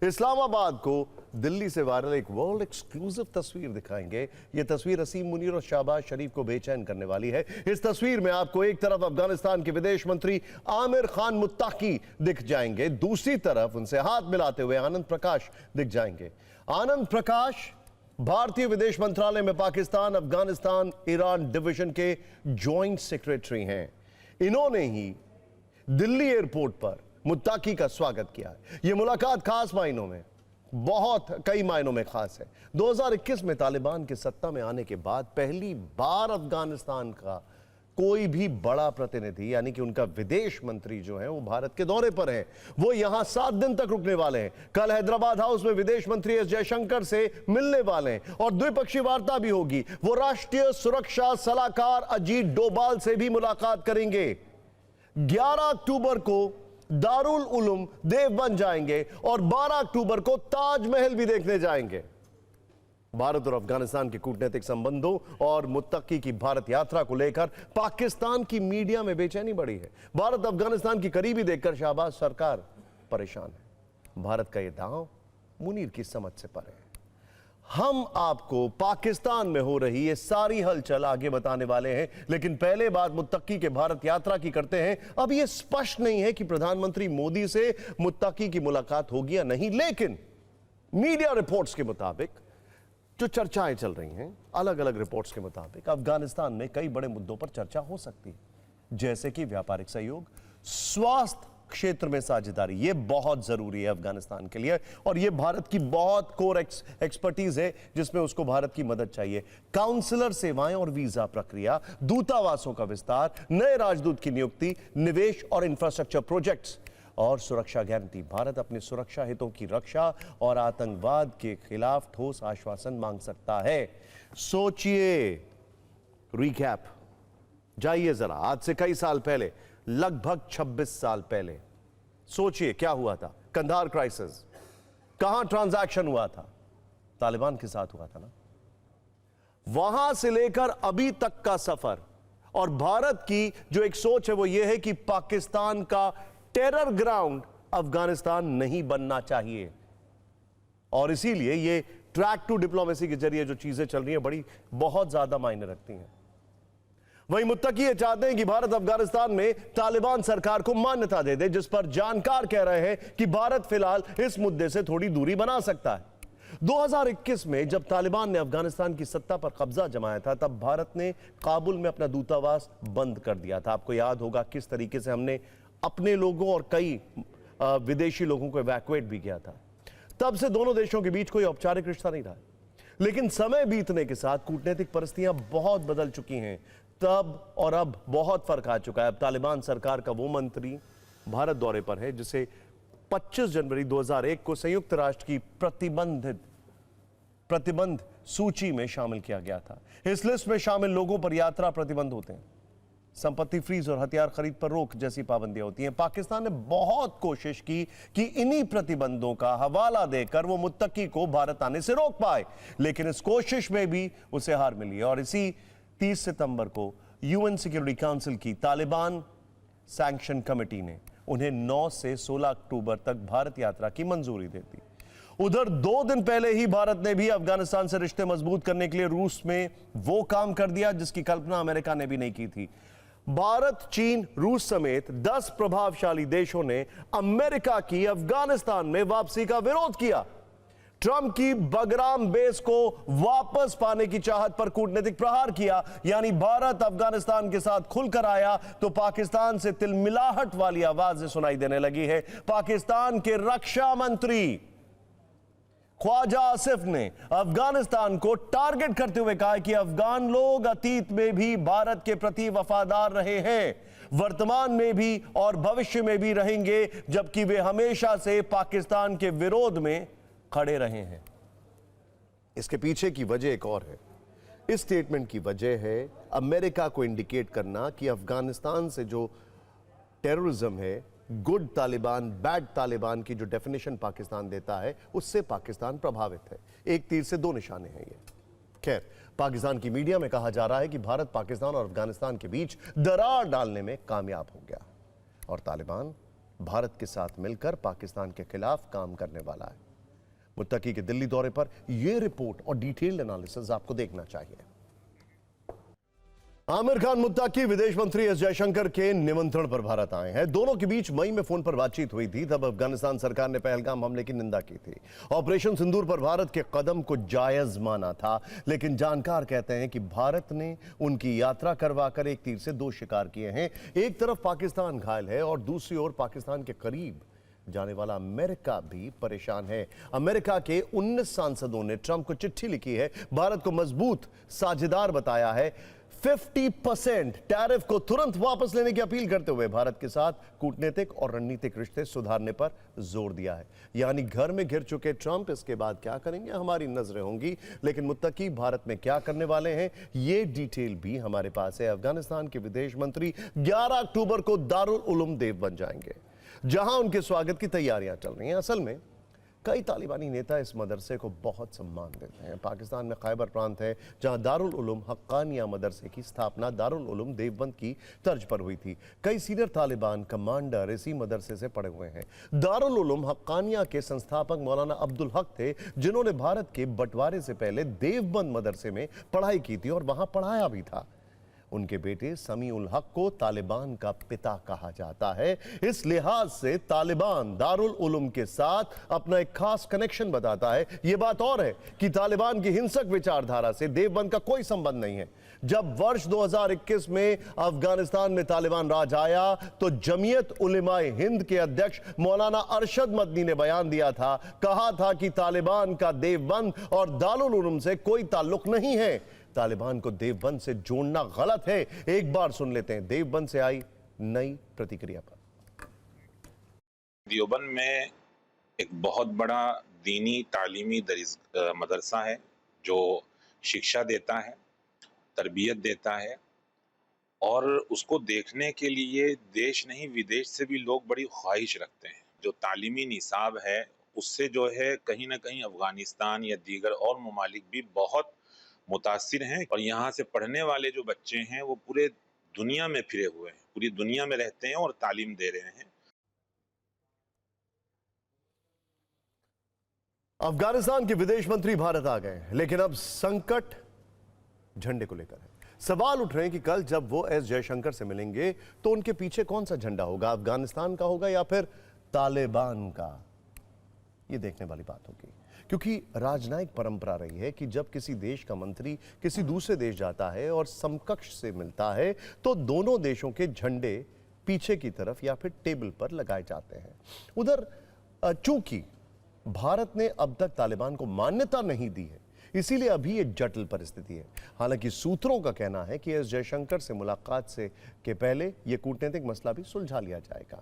इस्लामाबाद को दिल्ली से वायरल एक वर्ल्ड एक्सक्लूसिव तस्वीर दिखाएंगे। यह तस्वीर असीम मुनीर और शाहबाज शरीफ को बेचैन करने वाली है। इस तस्वीर में आपको एक तरफ अफगानिस्तान के विदेश मंत्री आमिर खान मुत्ताकी दिख जाएंगे, दूसरी तरफ उनसे हाथ मिलाते हुए आनंद प्रकाश दिख जाएंगे। आनंद प्रकाश भारतीय विदेश मंत्रालय में पाकिस्तान, अफगानिस्तान, ईरान डिवीजन के जॉइंट सेक्रेटरी हैं। इन्होंने ही दिल्ली एयरपोर्ट पर मुत्ताकी का स्वागत किया है। यह मुलाकात खास मायनों में, कई मायनों में खास है। 2021 में तालिबान के सत्ता में आने के बाद पहली बार अफगानिस्तान का कोई भी बड़ा प्रतिनिधि यानी कि उनका विदेश मंत्री जो है वो भारत के दौरे पर है। वो यहां 7 दिन तक रुकने वाले हैं। कल हैदराबाद हाउस में विदेश मंत्री एस जयशंकर से मिलने वाले हैं और द्विपक्षीय वार्ता भी होगी। वो राष्ट्रीय सुरक्षा सलाहकार अजीत डोभाल से भी मुलाकात करेंगे। 11 अक्टूबर को दारुल उलूम देवबंद जाएंगे और 12 अक्टूबर को ताजमहल भी देखने जाएंगे। भारत और अफगानिस्तान के कूटनीतिक संबंधों और मुत्तकी की भारत यात्रा को लेकर पाकिस्तान की मीडिया में बेचैनी बढ़ी है। भारत अफगानिस्तान की करीबी देखकर शाहबाज सरकार परेशान है। भारत का यह दांव मुनीर की समझ से परे है। हम आपको पाकिस्तान में हो रही ये सारी हलचल आगे बताने वाले हैं, लेकिन पहले बात मुत्तकी के भारत यात्रा की करते हैं। अब यह स्पष्ट नहीं है कि प्रधानमंत्री मोदी से मुत्तकी की मुलाकात होगी या नहीं, लेकिन मीडिया रिपोर्ट्स के मुताबिक जो चर्चाएं चल रही हैं, अलग अलग रिपोर्ट्स के मुताबिक अफगानिस्तान में कई बड़े मुद्दों पर चर्चा हो सकती है, जैसे कि व्यापारिक सहयोग, स्वास्थ्य क्षेत्र में साझेदारी। यह बहुत जरूरी है अफगानिस्तान के लिए और यह भारत की बहुत कोर एक्सपर्टीज है जिसमें उसको भारत की मदद चाहिए। काउंसलर सेवाएं और वीजा प्रक्रिया, दूतावासों का विस्तार, नए राजदूत की नियुक्ति, निवेश और इंफ्रास्ट्रक्चर प्रोजेक्ट्स और सुरक्षा गारंटी। भारत अपने सुरक्षा हितों की रक्षा और आतंकवाद के खिलाफ ठोस आश्वासन मांग सकता है। सोचिए, रिकैप जाइए जरा, आज से कई साल पहले, लगभग 26 साल पहले, सोचिए क्या हुआ था। कंधार क्राइसिस, कहां ट्रांजैक्शन हुआ था? तालिबान के साथ हुआ था ना। वहां से लेकर अभी तक का सफर और भारत की जो एक सोच है वो ये है कि पाकिस्तान का टेरर ग्राउंड अफगानिस्तान नहीं बनना चाहिए और इसीलिए ये ट्रैक टू डिप्लोमेसी के जरिए जो चीजें चल रही हैं बहुत ज्यादा मायने रखती हैं। वहीं मुत्तकी ये चाहते हैं कि भारत अफगानिस्तान में तालिबान सरकार को मान्यता दे दे, जिस पर जानकार कह रहे हैं कि भारत फिलहाल इस मुद्दे से थोड़ी दूरी बना सकता है। 2021 में जब तालिबान ने अफगानिस्तान की सत्ता पर कब्जा जमाया था, तब भारत ने काबुल में अपना दूतावास बंद कर दिया था। आपको याद होगा किस तरीके से हमने अपने लोगों और कई विदेशी लोगों को इवैक्यूएट भी किया था। तब से दोनों देशों के बीच कोई औपचारिक रिश्ता नहीं रहा, लेकिन समय बीतने के साथ कूटनीतिक परिस्थितियां बहुत बदल चुकी हैं। तब और अब बहुत फर्क आ चुका है। अब तालिबान सरकार का वो मंत्री भारत दौरे पर है जिसे 25 जनवरी 2001 को संयुक्त राष्ट्र की प्रतिबंध सूची में शामिल किया गया था। इस लिस्ट में शामिल लोगों पर यात्रा प्रतिबंध होते हैं, संपत्ति फ्रीज और हथियार खरीद पर रोक जैसी पाबंदियां होती हैं। पाकिस्तान ने बहुत कोशिश की कि इन्हीं प्रतिबंधों का हवाला देकर वो मुत्तकी को भारत आने से रोक पाए, लेकिन इस कोशिश में भी उसे हार मिली और इसी 30 सितंबर को यूएन सिक्योरिटी काउंसिल की तालिबान सैंक्शन कमेटी ने उन्हें 9 से 16 अक्टूबर तक भारत यात्रा की मंजूरी दे दी। उधर 2 दिन पहले ही भारत ने भी अफगानिस्तान से रिश्ते मजबूत करने के लिए रूस में वो काम कर दिया जिसकी कल्पना अमेरिका ने भी नहीं की थी। भारत, चीन, रूस समेत 10 प्रभावशाली देशों ने अमेरिका की अफगानिस्तान में वापसी का विरोध किया। ट्रंप की बगराम बेस को वापस पाने की चाहत पर कूटनीतिक प्रहार किया, यानी भारत अफगानिस्तान के साथ खुलकर आया तो पाकिस्तान से तिलमिलाहट वाली आवाजें सुनाई देने लगी है। पाकिस्तान के रक्षा मंत्री ख्वाजा आसिफ ने अफगानिस्तान को टारगेट करते हुए कहा कि अफगान लोग अतीत में भी भारत के प्रति वफादार रहे हैं, वर्तमान में भी और भविष्य में भी रहेंगे, जबकि वे हमेशा से पाकिस्तान के विरोध में खड़े रहे हैं। इसके पीछे की वजह एक और है। इस स्टेटमेंट की वजह है अमेरिका को इंडिकेट करना कि अफगानिस्तान से जो टेररिज्म है, गुड तालिबान, बैड तालिबान की जो डेफिनेशन पाकिस्तान देता है, उससे पाकिस्तान प्रभावित है। एक तीर से 2 निशाने हैं ये। खैर, पाकिस्तान की मीडिया में कहा जा रहा है कि भारत पाकिस्तान और अफगानिस्तान के बीच दरार डालने में कामयाब हो गया और तालिबान भारत के साथ मिलकर पाकिस्तान के खिलाफ काम करने वाला है। मुत्तकी के दिल्ली दौरे पर यह रिपोर्ट और डिटेल्ड एनालिसिस आपको देखना चाहिए। आमिर खान मुत्तकी विदेश मंत्री एस जयशंकर के निमंत्रण पर भारत आए हैं। दोनों के बीच मई में फोन पर बातचीत हुई थी, तब अफगानिस्तान सरकार ने पहलगाम हमले की निंदा की थी। ऑपरेशन सिंदूर पर भारत के कदम को जायज माना था, लेकिन जानकार कहते हैं कि भारत ने उनकी यात्रा करवाकर एक तीर से दो शिकार किए हैं। एक तरफ पाकिस्तान घायल है और दूसरी ओर पाकिस्तान के करीब जाने वाला अमेरिका भी परेशान है। अमेरिका के 19 सांसदों ने ट्रंप को चिट्ठी लिखी है, भारत को मजबूत साझेदार बताया है। 50% टैरिफ को तुरंत वापस लेने की अपील करते हुए भारत के साथ कूटनीतिक और रणनीतिक रिश्ते सुधारने पर जोर दिया है। यानी घर में घिर चुके ट्रंप इसके बाद क्या करेंगे, हमारी नजरें होंगी। लेकिन मुत्तकी भारत में क्या करने वाले हैं, ये डिटेल भी हमारे पास है। अफगानिस्तान के विदेश मंत्री 11 अक्टूबर को दारुल उलूम देवबंद जाएंगे, जहां उनके स्वागत की तैयारियां चल रही हैं। असल में कई तालिबानी नेता इस मदरसे को बहुत सम्मान देते हैं। पाकिस्तान में खैबर प्रांत है, जहां दारुल उलूम हक्कानिया मदरसे की स्थापना दारुल उलूम देवबंद की तर्ज पर हुई थी। कई सीनियर तालिबान कमांडर इसी मदरसे से पढ़े हुए हैं। दारुल उलूम हक्कानिया के संस्थापक मौलाना अब्दुल हक थे, जिन्होंने भारत के बंटवारे से पहले देवबंद मदरसे में पढ़ाई की थी और वहां पढ़ाया भी था। उनके बेटे समी उल हक को तालिबान का पिता कहा जाता है। इस लिहाज से तालिबान दारुल उलूम के साथ अपना एक खास कनेक्शन बताता है। यह बात और है कि तालिबान की हिंसक विचारधारा से देवबंद का कोई संबंध नहीं है। जब वर्ष 2021 में अफगानिस्तान में तालिबान राज आया, तो जमीयत उलेमाए हिंद के अध्यक्ष मौलाना अरशद मदनी ने बयान दिया था, कहा था कि तालिबान का देवबंद और दारुल उलूम से कोई ताल्लुक नहीं है। तालिबान को देवबंद से जोड़ना गलत है। एक बार सुन लेते हैं देवबंद से आई नई प्रतिक्रिया पर। देवबंद में एक बहुत बड़ा दीनी तालीमी मदरसा है, जो शिक्षा देता है, तरबियत देता है, और उसको देखने के लिए देश नहीं विदेश से भी लोग बड़ी ख्वाहिश रखते हैं। जो तालीमी निसाब है उससे जो है कहीं ना कहीं अफगानिस्तान या दीगर और ममालिक भी बहुत मुतासिर हैं, और यहाँ से पढ़ने वाले जो बच्चे हैं वो पूरे दुनिया में फिरे हुए हैं, पूरी दुनिया में रहते हैं और तालीम दे रहे हैं। अफगानिस्तान के विदेश मंत्री भारत आ गए, लेकिन अब संकट झंडे को लेकर है। सवाल उठ रहे हैं कि कल जब वो एस जयशंकर से मिलेंगे तो उनके पीछे कौन सा झंडा होगा, अफगानिस्तान का होगा या फिर तालिबान का? ये देखने वाली बात होगी, क्योंकि राजनयिक परंपरा रही है कि जब किसी देश का मंत्री किसी दूसरे देश जाता है और समकक्ष से मिलता है, तो दोनों देशों के झंडे पीछे की तरफ या फिर टेबल पर लगाए जाते हैं। उधर चूंकि भारत ने अब तक तालिबान को मान्यता नहीं दी है, इसीलिए अभी ये जटिल परिस्थिति है। हालांकि सूत्रों का कहना है कि एस जयशंकर से मुलाकात के पहले यह कूटनीतिक मसला भी सुलझा लिया जाएगा।